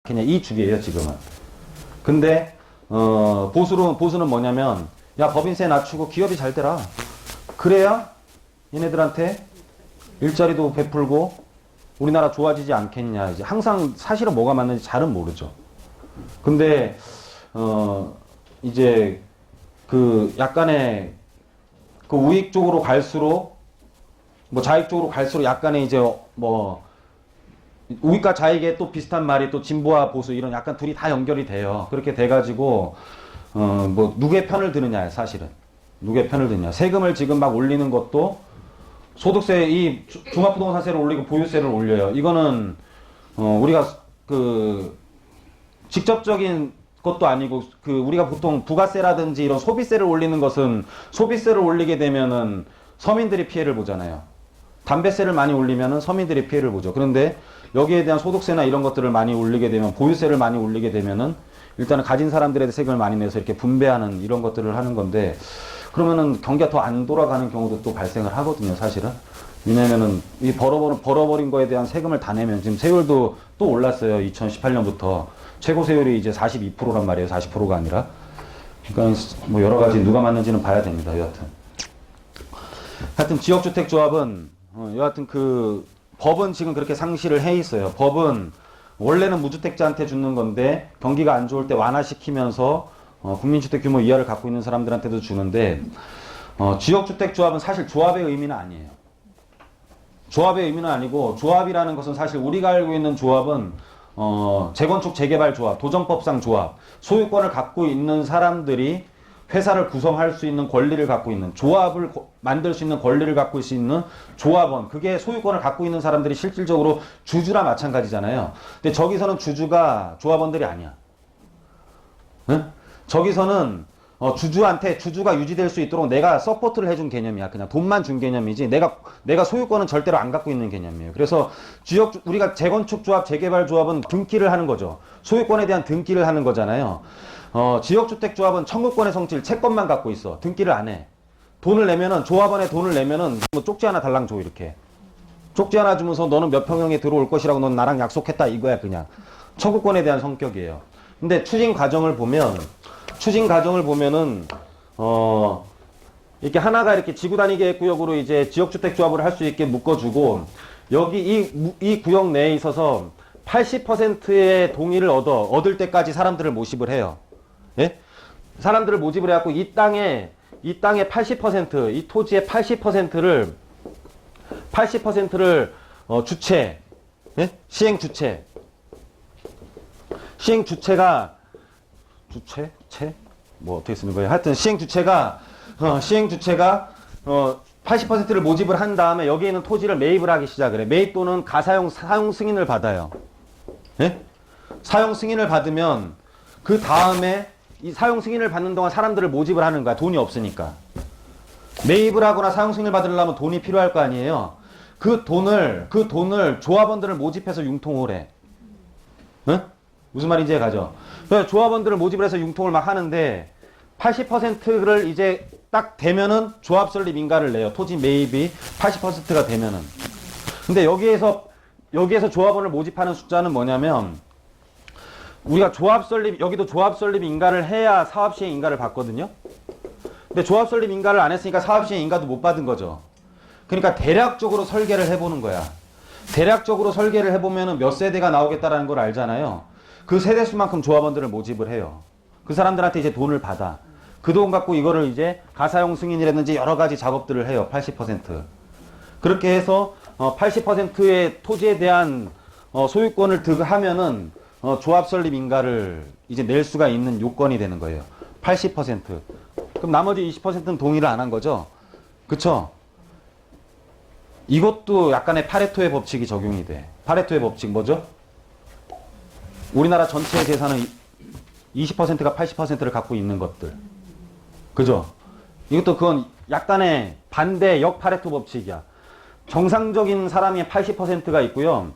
그냥 이 주기예요, 지금은. 근데, 보수는 뭐냐면, 야, 법인세 낮추고 기업이 잘 되라. 그래야 얘네들한테 일자리도 베풀고 우리나라 좋아지지 않겠냐. 이제 항상 사실은 뭐가 맞는지 잘은 모르죠. 근데, 이제, 그 약간의 그 우익 쪽으로 갈수록 뭐 자익 쪽으로 갈수록 약간의 이제 뭐 우익과 자익의 또 비슷한 말이 또 진보와 보수 이런 약간 둘이 다 연결이 돼요. 그렇게 돼가지고 뭐 누구의 편을 드느냐 사실은 누구의 편을 드느냐. 세금을 지금 막 올리는 것도 소득세 이 종합부동산세를 올리고 보유세를 올려요. 이거는 우리가 그 직접적인 것도 아니고 그 우리가 보통 부가세라든지 이런 소비세를 올리는 것은 소비세를 올리게 되면은 서민들이 피해를 보잖아요. 담배세를 많이 올리면은 서민들이 피해를 보죠. 그런데 여기에 대한 소득세나 이런 것들을 많이 올리게 되면 보유세를 많이 올리게 되면은 일단은 가진 사람들에 세금을 많이 내서 이렇게 분배하는 이런 것들을 하는 건데 그러면은 경기가 더 안 돌아가는 경우도 또 발생을 하거든요, 사실은. 왜냐면은 이 벌어버린 거에 대한 세금을 다 내면 지금 세율도 또 올랐어요. 2018년부터. 최고 세율이 이제 42%란 말이에요. 40%가 아니라. 그러니까 뭐 여러 가지 누가 맞는지는 봐야 됩니다. 여하튼 지역주택조합은 여하튼 그 법은 지금 그렇게 상시를 해 있어요. 법은 원래는 무주택자한테 주는 건데 경기가 안 좋을 때 완화시키면서 국민주택 규모 이하를 갖고 있는 사람들한테도 주는데 지역주택조합은 사실 조합의 의미는 아니에요. 조합의 의미는 아니고 조합이라는 것은 사실 우리가 알고 있는 조합은 재건축 재개발 조합, 도정법상 조합, 소유권을 갖고 있는 사람들이 회사를 구성할 수 있는 권리를 갖고 있는 조합을 만들 수 있는 권리를 갖고 있는 조합원, 그게 소유권을 갖고 있는 사람들이 실질적으로 주주나 마찬가지잖아요. 근데 저기서는 주주가 조합원들이 아니야. 응? 저기서는 주주한테 주주가 유지될 수 있도록 내가 서포트를 해준 개념이야. 그냥 돈만 준 개념이지 내가 소유권은 절대로 안 갖고 있는 개념이에요. 그래서 우리가 재건축 조합, 재개발 조합은 등기를 하는 거죠. 소유권에 대한 등기를 하는 거잖아요. 지역주택 조합은 청구권의 성질, 채권만 갖고 있어. 등기를 안 해. 돈을 내면은 조합원에 돈을 내면은 뭐 쪽지 하나 달랑 줘 이렇게. 쪽지 하나 주면서 너는 몇 평형에 들어올 것이라고 넌 나랑 약속했다 이거야 그냥. 청구권에 대한 성격이에요. 근데 추진 과정을 보면은 이렇게 하나가 이렇게 지구단위 구역으로 이제 지역주택 조합을 할 수 있게 묶어주고 여기 이 구역 내에 있어서 80%의 동의를 얻을 때까지 사람들을 모집을 해요. 예? 사람들을 모집을 해갖고 이 땅의 80%, 이 토지의 80%를 주체, 예? 시행주체가 주체? 뭐 어떻게 쓰는 거예요? 하여튼 시행주체가 80%를 모집을 한 다음에 여기에 있는 토지를 매입을 하기 시작을 해. 매입 또는 사용 승인을 받아요. 예? 사용 승인을 받으면 그 다음에 이 사용 승인을 받는 동안 사람들을 모집을 하는 거야. 돈이 없으니까. 매입을 하거나 사용 승인을 받으려면 돈이 필요할 거 아니에요. 그 돈을 조합원들을 모집해서 융통을 해. 응? 무슨 말인지 가죠. 조합원들을 모집을 해서 융통을 막 하는데 80%를 이제 딱 되면은 조합 설립 인가를 내요. 토지 매입이 80%가 되면은. 근데 여기에서 조합원을 모집하는 숫자는 뭐냐면 우리가 여기도 조합 설립 인가를 해야 사업 시행 인가를 받거든요. 근데 조합 설립 인가를 안 했으니까 사업 시행 인가도 못 받은 거죠. 그러니까 대략적으로 설계를 해보는 거야. 대략적으로 설계를 해보면은 몇 세대가 나오겠다라는 걸 알잖아요. 그 세대수만큼 조합원들을 모집을 해요. 그 사람들한테 이제 돈을 받아. 그 돈 갖고 이거를 이제 가사용 승인이라든지 여러 가지 작업들을 해요. 80%. 그렇게 해서 80%의 토지에 대한 소유권을 득하면은 조합 설립 인가를 이제 낼 수가 있는 요건이 되는 거예요. 80%. 그럼 나머지 20%는 동의를 안 한 거죠. 그쵸? 이것도 약간의 파레토의 법칙이 적용이 돼. 파레토의 법칙 뭐죠? 우리나라 전체 재산은 20%가 80%를 갖고 있는 것들. 그죠? 그건 약간의 반대 역파레토 법칙이야. 정상적인 사람이 80%가 있고요.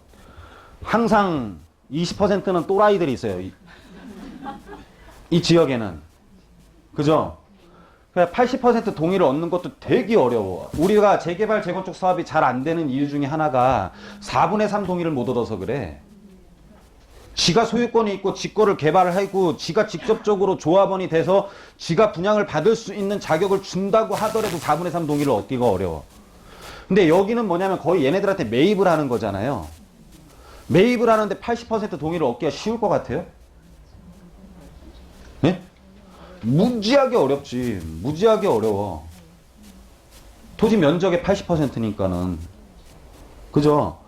항상 20%는 또라이들이 있어요. 이 지역에는. 그죠? 80% 동의를 얻는 것도 되게 어려워. 우리가 재개발, 재건축 사업이 잘 안 되는 이유 중에 하나가 4분의 3 동의를 못 얻어서 그래. 지가 소유권이 있고 지 거를 개발을 하고 지가 직접적으로 조합원이 돼서 지가 분양을 받을 수 있는 자격을 준다고 하더라도 4분의 3 동의를 얻기가 어려워. 근데 여기는 뭐냐면 거의 얘네들한테 매입을 하는 거잖아요. 매입을 하는데 80% 동의를 얻기가 쉬울 것 같아요? 네? 무지하게 어렵지. 무지하게 어려워. 토지 면적의 80%니까는. 그죠?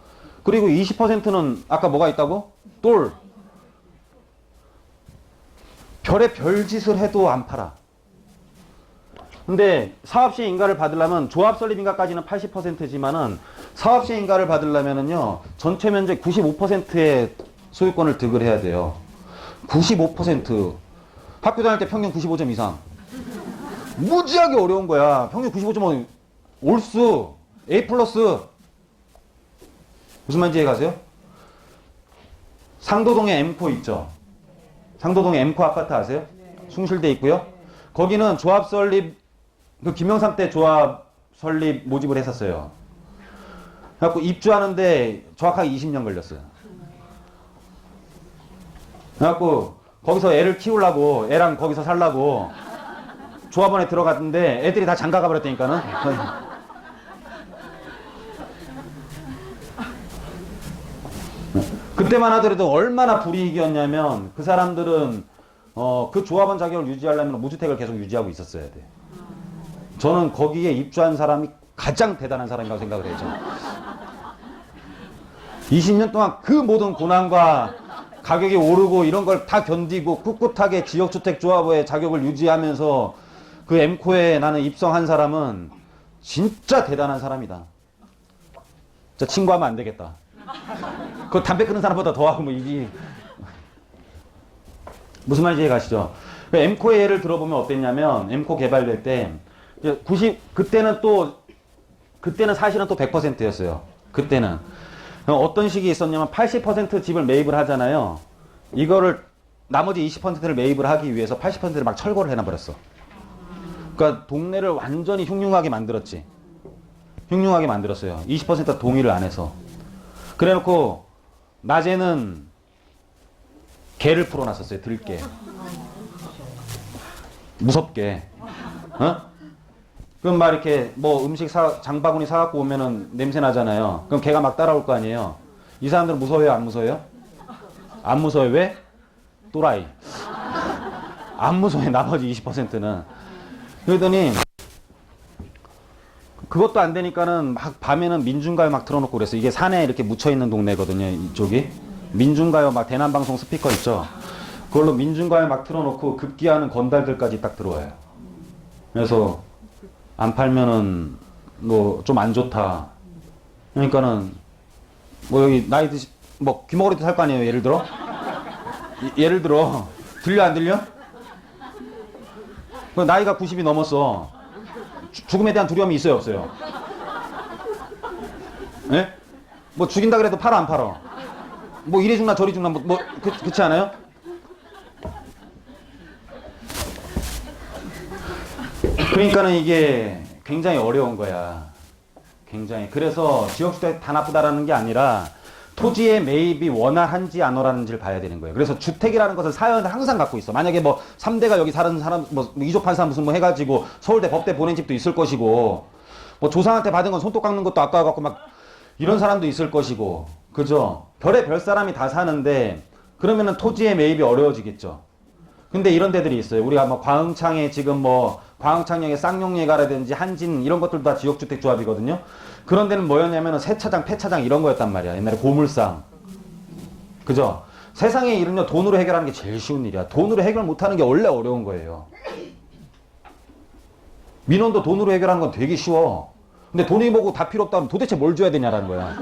그리고 20%는 아까 뭐가 있다고? 똘. 별의 별짓을 해도 안 팔아. 근데 사업시행 인가를 받으려면 조합 설립 인가까지는 80%지만은 사업시행 인가를 받으려면은요 전체 면적 95%의 소유권을 득을 해야 돼요. 95%. 학교 다닐 때 평균 95점 이상. 무지하게 어려운 거야. 평균 95점은 올수 A 플러스. 무슨 말인지 이해 가세요? 상도동에 엠코 있죠. 상도동에 엠코 아파트 아세요? 숭실대 있고요. 거기는 조합 설립 그 김영삼 때 조합 설립 모집을 했었어요. 그래갖고 입주하는데 정확하게 20년 걸렸어요. 그래갖고 거기서 애를 키우려고 애랑 거기서 살라고 조합원에 들어갔는데 애들이 다 장가가 버렸다니까는. 그때만 하더라도 얼마나 불이익이었냐면 그 사람들은 그 조합원 자격을 유지하려면 무주택을 계속 유지하고 있었어야 돼. 저는 거기에 입주한 사람이 가장 대단한 사람이라고 생각을 해요. 20년 동안 그 모든 고난과 가격이 오르고 이런 걸 다 견디고 꿋꿋하게 지역주택조합의 자격을 유지하면서 그 엠코에 나는 입성한 사람은 진짜 대단한 사람이다. 진짜 친구하면 안 되겠다. 그 담배 끊는 사람보다 더하고 뭐 이게 무슨 말인지 가시죠? 엠코의 예를 들어보면 어땠냐면 엠코 개발될 때 그때는 사실은 또 100%였어요. 그때는 어떤 식이 있었냐면 80% 집을 매입을 하잖아요. 이거를 나머지 20%를 매입을 하기 위해서 80%를 막 철거를 해놔버렸어. 그러니까 동네를 완전히 흉흉하게 만들었지. 흉흉하게 만들었어요. 20% 동의를 안 해서. 그래놓고 낮에는 개를 풀어놨었어요. 들개. 무섭게. 어? 그럼 막 이렇게 뭐 음식 장바구니 사갖고 오면은 냄새 나잖아요. 그럼 개가 막 따라올 거 아니에요. 이 사람들은 무서워요? 안 무서워요? 안 무서워요. 왜? 또라이. 안 무서워요. 나머지 20%는. 그러더니 그것도 안 되니까는 막 밤에는 민중가요 막 틀어놓고 그랬어요. 이게 산에 이렇게 묻혀있는 동네거든요. 이쪽이. 민중가요 막 대남방송 스피커 있죠. 그걸로 민중가요 막 틀어놓고 급기야는 건달들까지 딱 들어와요. 그래서 안 팔면은 뭐 좀 안 좋다. 그러니까는 뭐 여기 나이 드시 뭐 귀머거리도 살 거 아니에요. 예를 들어 들려 안 들려? 나이가 90이 넘었어. 죽음에 대한 두려움이 있어요 없어요? 예? 뭐 죽인다 그래도 팔아 안 팔아? 뭐 이리 죽나 저리 죽나 그렇지 않아요? 그러니까는 이게 굉장히 어려운 거야. 굉장히. 그래서 지역주택 다 나쁘다라는 게 아니라 토지의 매입이 원활한지 안 원활한지를 봐야 되는 거예요. 그래서 주택이라는 것을 사연을 항상 갖고 있어. 만약에 뭐 3대가 여기 사는 사람, 뭐 이조판사 무슨 뭐 해가지고 서울대 법대 보낸 집도 있을 것이고, 뭐 조상한테 받은 건 손톱 깎는 것도 아까워갖고 막 이런 사람도 있을 것이고, 그죠? 별의 별 사람이 다 사는데 그러면은 토지의 매입이 어려워지겠죠. 근데 이런 데들이 있어요. 우리가 뭐 광흥창에 지금 뭐 광흥창역에 쌍용예가라든지 한진 이런 것들도 다 지역주택 조합이거든요. 그런 데는 뭐였냐면은 세차장, 폐차장 이런 거였단 말이야. 옛날에 고물상. 그죠? 세상의 일은요, 돈으로 해결하는 게 제일 쉬운 일이야. 돈으로 해결 못하는 게 원래 어려운 거예요. 민원도 돈으로 해결하는 건 되게 쉬워. 근데 돈이 뭐고 다 필요 없다면 도대체 뭘 줘야 되냐라는 거야.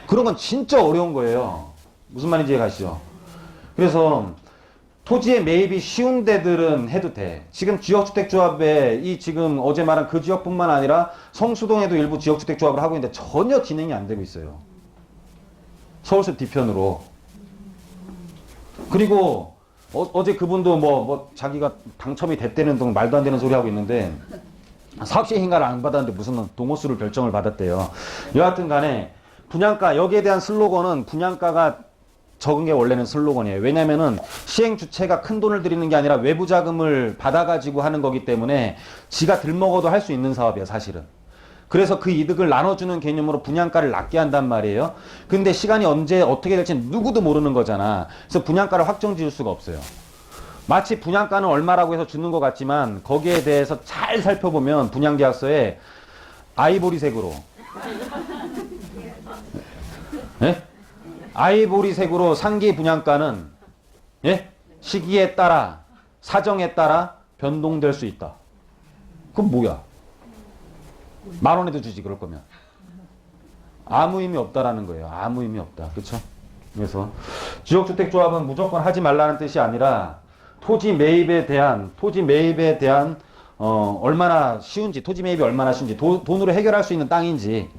그런 건 진짜 어려운 거예요. 무슨 말인지 이해가시죠? 그래서 토지의 매입이 쉬운 데들은 해도 돼. 지금 지역주택조합에 이 지금 어제 말한 그 지역뿐만 아니라 성수동에도 일부 지역주택조합을 하고 있는데 전혀 진행이 안 되고 있어요. 서울숲 뒤편으로. 그리고 어제 그분도 뭐 자기가 당첨이 됐다는 등 말도 안 되는 소리 하고 있는데 사업시행 인가를 안 받았는데 무슨 동호수를 결정을 받았대요. 여하튼 간에 분양가, 여기에 대한 슬로건은 분양가가 적은 게 원래는 슬로건이에요. 왜냐면은 시행 주체가 큰 돈을 들이는 게 아니라 외부 자금을 받아가지고 하는 거기 때문에 지가 들먹어도 할 수 있는 사업이야, 사실은. 그래서 그 이득을 나눠주는 개념으로 분양가를 낮게 한단 말이에요. 근데 시간이 언제 어떻게 될지 누구도 모르는 거잖아. 그래서 분양가를 확정 지을 수가 없어요. 마치 분양가는 얼마라고 해서 주는 것 같지만 거기에 대해서 잘 살펴보면 분양계약서에 아이보리색으로 예? 아이보리색으로 상기 분양가는 예? 시기에 따라 사정에 따라 변동될 수 있다. 그건 뭐야? 10,000원에도 주지 그럴 거면. 아무 의미 없다라는 거예요. 아무 의미 없다. 그렇죠? 그래서 지역주택조합은 무조건 하지 말라는 뜻이 아니라 토지 매입에 대한 얼마나 쉬운지, 토지 매입이 얼마나 쉬운지, 돈으로 해결할 수 있는 땅인지.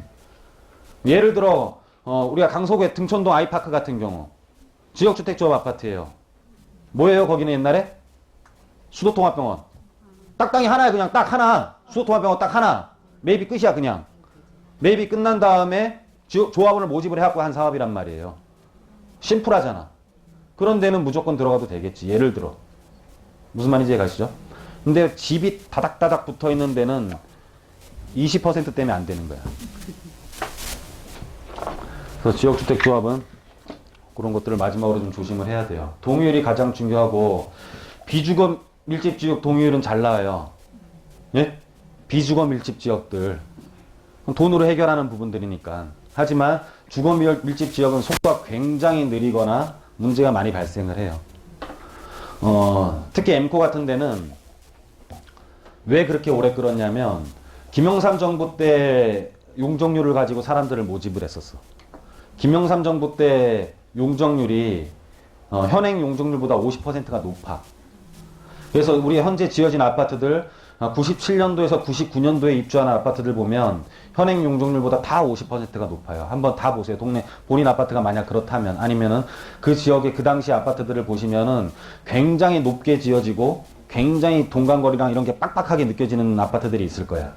예를 들어 우리가 강서구의 등촌동 아이파크 같은 경우 지역주택조합 아파트예요. 뭐예요? 거기는 옛날에 수도통합병원. 딱 땅이 하나야. 그냥 딱 하나. 수도통합병원 딱 하나. 매입이 끝이야. 그냥 매입이 끝난 다음에 조합원을 모집을 해갖고 한 사업이란 말이에요. 심플하잖아. 그런 데는 무조건 들어가도 되겠지. 예를 들어 무슨 말인지 가시죠? 근데 집이 다닥다닥 붙어 있는 데는 20% 때문에 안 되는 거야. 그래서 지역주택조합은 그런 것들을 마지막으로 좀 조심을 해야 돼요. 동의율이 가장 중요하고 비주거 밀집 지역 동의율은 잘 나와요. 예? 비주거 밀집 지역들 돈으로 해결하는 부분들이니까. 하지만 주거 밀집 지역은 속도가 굉장히 느리거나 문제가 많이 발생을 해요. 특히 엠코 같은 데는 왜 그렇게 오래 끌었냐면 김영삼 정부 때 용적률을 가지고 사람들을 모집을 했었어. 김영삼 정부 때 용적률이 현행 용적률보다 50%가 높아. 그래서 우리 현재 지어진 아파트들 97년도에서 99년도에 입주하는 아파트들 보면 현행 용적률보다 다 50%가 높아요. 한번 다 보세요. 동네 본인 아파트가 만약 그렇다면, 아니면은 그 지역의 그 당시 아파트들을 보시면은 굉장히 높게 지어지고 굉장히 동간거리랑 이런 게 빡빡하게 느껴지는 아파트들이 있을 거야.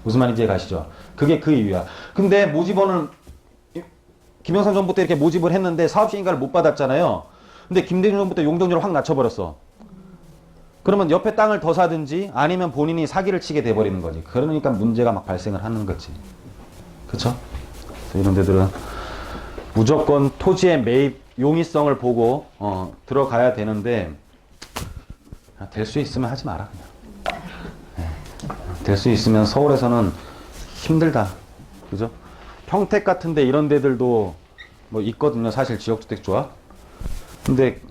무슨 말인지 가시죠? 그게 그 이유야. 근데 모집원을 김영삼 정부 때 이렇게 모집을 했는데 사업시행가를 못 받았잖아요. 근데 김대중 정부 때 용적률을 확 낮춰버렸어. 그러면 옆에 땅을 더 사든지 아니면 본인이 사기를 치게 돼버리는 거지. 그러니까 문제가 막 발생을 하는 거지. 그쵸? 이런 데들은 무조건 토지의 매입 용이성을 보고 들어가야 되는데 될 수 있으면 하지 마라 그냥. 될 수 있으면 서울에서는 힘들다. 그죠? 평택 같은데 이런 데들도 뭐 있거든요. 사실 지역주택조합. 근데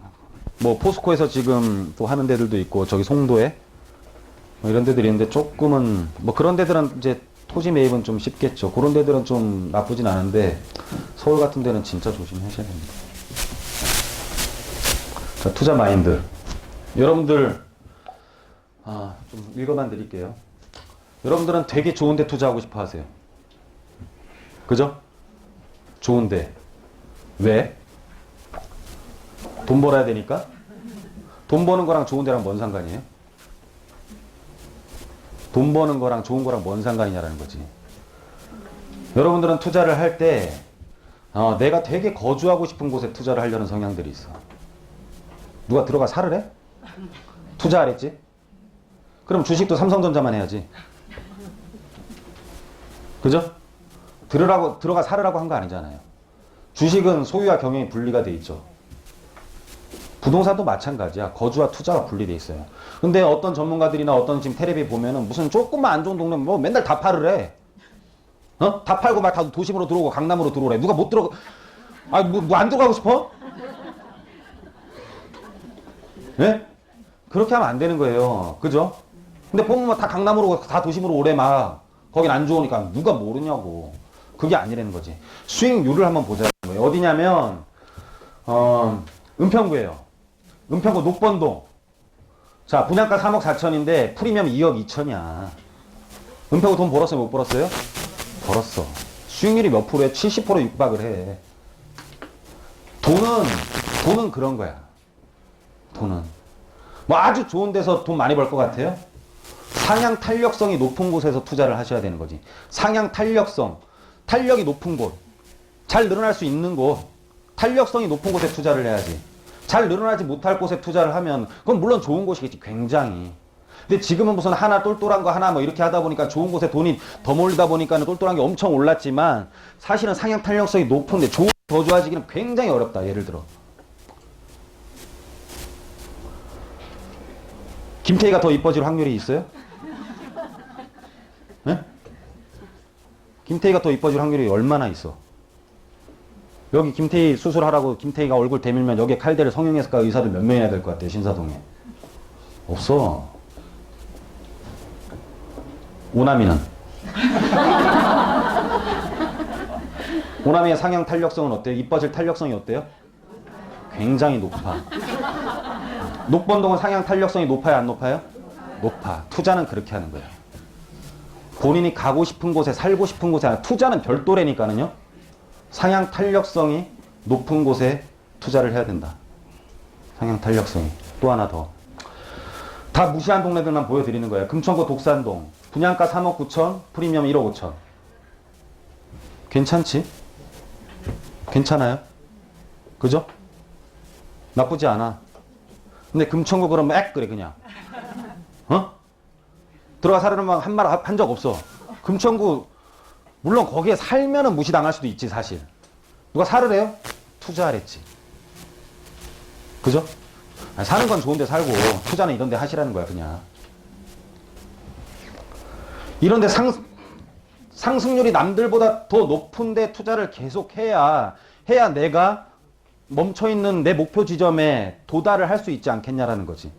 뭐 포스코에서 지금 또 하는 데들도 있고 저기 송도에 뭐 이런 데들이 있는데 조금은 뭐 그런 데들은 이제 토지 매입은 좀 쉽겠죠. 그런 데들은 좀 나쁘진 않은데 서울 같은 데는 진짜 조심하셔야 됩니다. 자, 투자 마인드. 여러분들 좀 읽어만 드릴게요. 여러분들은 되게 좋은데 투자하고 싶어 하세요. 그죠? 좋은데. 왜? 돈 벌어야 되니까? 돈 버는 거랑 좋은 데랑 뭔 상관이에요? 돈 버는 거랑 좋은 거랑 뭔 상관이냐라는 거지. 여러분들은 투자를 할 때 내가 되게 거주하고 싶은 곳에 투자를 하려는 성향들이 있어. 누가 들어가 사를 해? 투자하랬지? 그럼 주식도 삼성전자만 해야지. 그죠? 들어가 사르라고 한 거 아니잖아요. 주식은 소유와 경영이 분리가 돼 있죠. 부동산도 마찬가지야. 거주와 투자가 분리돼 있어요. 근데 어떤 전문가들이나 어떤 지금 텔레비 보면은 무슨 조금만 안 좋은 동네 뭐 맨날 다 팔을 해. 다 팔고 막 다 도심으로 들어오고 강남으로 들어오래. 누가 못 들어가, 뭐 안 들어가고 싶어? 예? 그렇게 하면 안 되는 거예요. 그죠? 근데 보면 다 강남으로 다 도심으로 오래 막 거긴 안 좋으니까 누가 모르냐고. 그게 아니라는 거지. 수익률을 한번 보자는 거예요. 어디냐면 은평구예요. 은평구 녹번동. 자, 분양가 3억 4천인데 프리미엄 2억 2천이야. 은평구 돈 벌었어요? 못 벌었어요? 벌었어. 수익률이 몇 프로에 70% 육박을 해. 돈은 그런 거야. 돈은. 뭐 아주 좋은 데서 돈 많이 벌 것 같아요? 상향 탄력성이 높은 곳에서 투자를 하셔야 되는 거지. 상향 탄력성. 탄력이 높은 곳. 잘 늘어날 수 있는 곳. 탄력성이 높은 곳에 투자를 해야지. 잘 늘어나지 못할 곳에 투자를 하면 그건 물론 좋은 곳이겠지, 굉장히. 근데 지금은 무슨 하나 똘똘한 거 하나 뭐 이렇게 하다 보니까 좋은 곳에 돈이 더 몰리다 보니까 똘똘한 게 엄청 올랐지만 사실은 상향 탄력성이 높은데 더 좋아지기는 굉장히 어렵다. 예를 들어 김태희가 더 이뻐질 확률이 있어요? 네? 김태희가 더 이뻐질 확률이 얼마나 있어? 여기 김태희 수술하라고 김태희가 얼굴 대밀면 여기에 칼대를 성형외과 의사들 몇 명이나 될 것 같아요, 신사동에? 없어. 오나미는? 오나미의 상향 탄력성은 어때요? 이뻐질 탄력성이 어때요? 굉장히 높아. 녹번동은 상향 탄력성이 높아요, 안 높아요? 높아. 투자는 그렇게 하는 거예요. 본인이 가고 싶은 곳에, 살고 싶은 곳에 아니라 투자는 별도래니까는요. 상향 탄력성이 높은 곳에 투자를 해야 된다. 상향 탄력성이. 또 하나 더. 다 무시한 동네들만 보여드리는 거예요. 금천구 독산동. 분양가 3억 9천, 프리미엄 1억 5천. 괜찮지? 괜찮아요? 그죠? 나쁘지 않아. 근데 금천구 그러면 액 그래 그냥. 어? 들어가 살려는 막 한 말 한 적 없어. 금천구 물론 거기에 살면은 무시당할 수도 있지 사실. 누가 살으래요? 투자하랬지. 그죠? 아니, 사는 건 좋은데 살고 투자는 이런 데 하시라는 거야 그냥. 이런 데 상승률이 남들보다 더 높은 데 투자를 계속 해야 내가 멈춰있는 내 목표 지점에 도달을 할 수 있지 않겠냐라는 거지.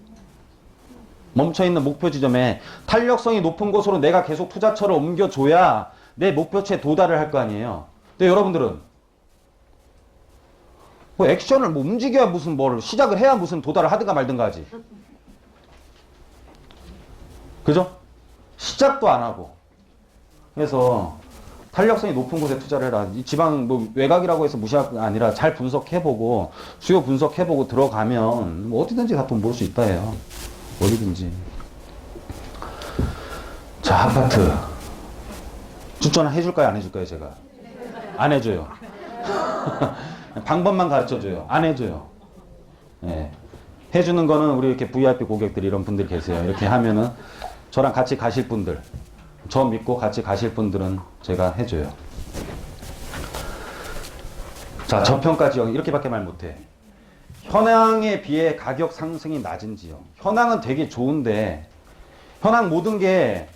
멈춰있는 목표 지점에 탄력성이 높은 곳으로 내가 계속 투자처를 옮겨줘야 내 목표치에 도달을 할 거 아니에요. 근데 여러분들은 뭐 액션을 뭐 움직여야 무슨 뭘 시작을 해야 무슨 도달을 하든가 말든가 하지. 그죠? 시작도 안 하고. 그래서 탄력성이 높은 곳에 투자를 해라. 이 지방 뭐 외곽이라고 해서 무시할 게 아니라 잘 분석해보고 수요 분석해보고 들어가면 뭐 어디든지 다 돈 벌 수 있다 해요. 어디든지. 자, 아파트 추천 해줄까요 안 해줄까요 제가? 안 해줘요. 방법만 가르쳐줘요. 안 해줘요. 예. 해주는 거는 우리 이렇게 VIP 고객들 이런 분들 계세요. 이렇게 하면은 저랑 같이 가실 분들, 저 믿고 같이 가실 분들은 제가 해줘요. 자, 저평가 지역 이렇게밖에 말 못해. 현황에 비해 가격 상승이 낮은 지역. 현황은 되게 좋은데 현황 모든 게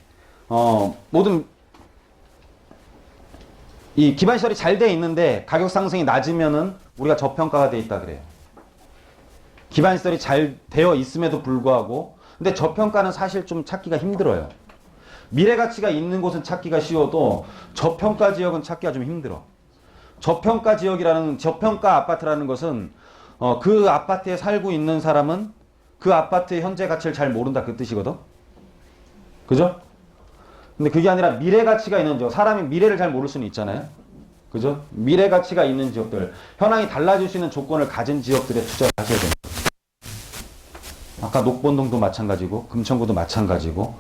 모든 이 기반시설이 잘 돼 있는데 가격 상승이 낮으면은 우리가 저평가가 돼 있다 그래요. 기반시설이 잘 되어 있음에도 불구하고 근데 저평가는 사실 좀 찾기가 힘들어요. 미래가치가 있는 곳은 찾기가 쉬워도 저평가 지역은 찾기가 좀 힘들어. 저평가 지역이라는 저평가 아파트라는 것은 그 아파트에 살고 있는 사람은 그 아파트의 현재 가치를 잘 모른다 그 뜻이거든. 그죠? 근데 그게 아니라 미래 가치가 있는 지역, 사람이 미래를 잘 모를 수는 있잖아요. 그죠? 미래 가치가 있는 지역들, 현황이 달라질 수 있는 조건을 가진 지역들에 투자를 하셔야 됩니다. 아까 녹본동도 마찬가지고 금천구도 마찬가지고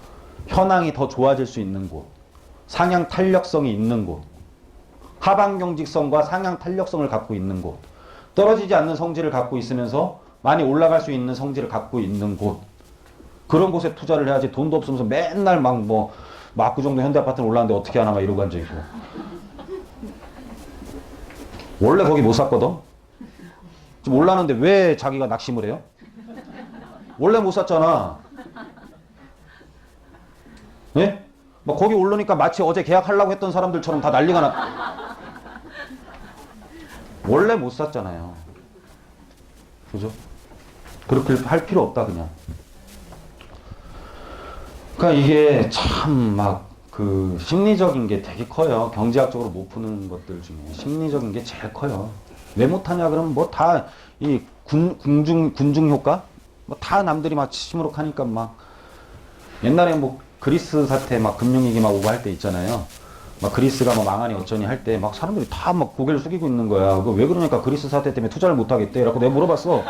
현황이 더 좋아질 수 있는 곳, 상향 탄력성이 있는 곳, 하방 경직성과 상향 탄력성을 갖고 있는 곳, 떨어지지 않는 성질을 갖고 있으면서 많이 올라갈 수 있는 성질을 갖고 있는 곳, 그런 곳에 투자를 해야지. 돈도 없으면서 맨날 막 뭐 압구정동 현대아파트는 올랐는데 어떻게 하나 막 이러고 앉아있고. 원래 거기 못 샀거든. 지금 올랐는데 왜 자기가 낙심을 해요? 원래 못 샀잖아. 예? 막 거기 오르니까 마치 어제 계약하려고 했던 사람들처럼 다 난리가 나. 원래 못 샀잖아요. 그죠? 그렇게 할 필요 없다 그냥. 그러니까 이게 참 막 그 심리적인 게 되게 커요. 경제학적으로 못 푸는 것들 중에 심리적인 게 제일 커요. 왜 못하냐 그러면 뭐 다 이 군중 효과? 뭐 다 남들이 막 시무룩하니까 막 옛날에 뭐 그리스 사태 막 금융위기 막 오고 할 때 있잖아요. 막 그리스가 뭐 망하니 어쩌니 할 때 막 사람들이 다 막 고개를 숙이고 있는 거야. 왜 그러니까 그리스 사태 때문에 투자를 못 하겠대. 라고 내가 물어봤어.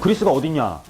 그리스가 어딨냐?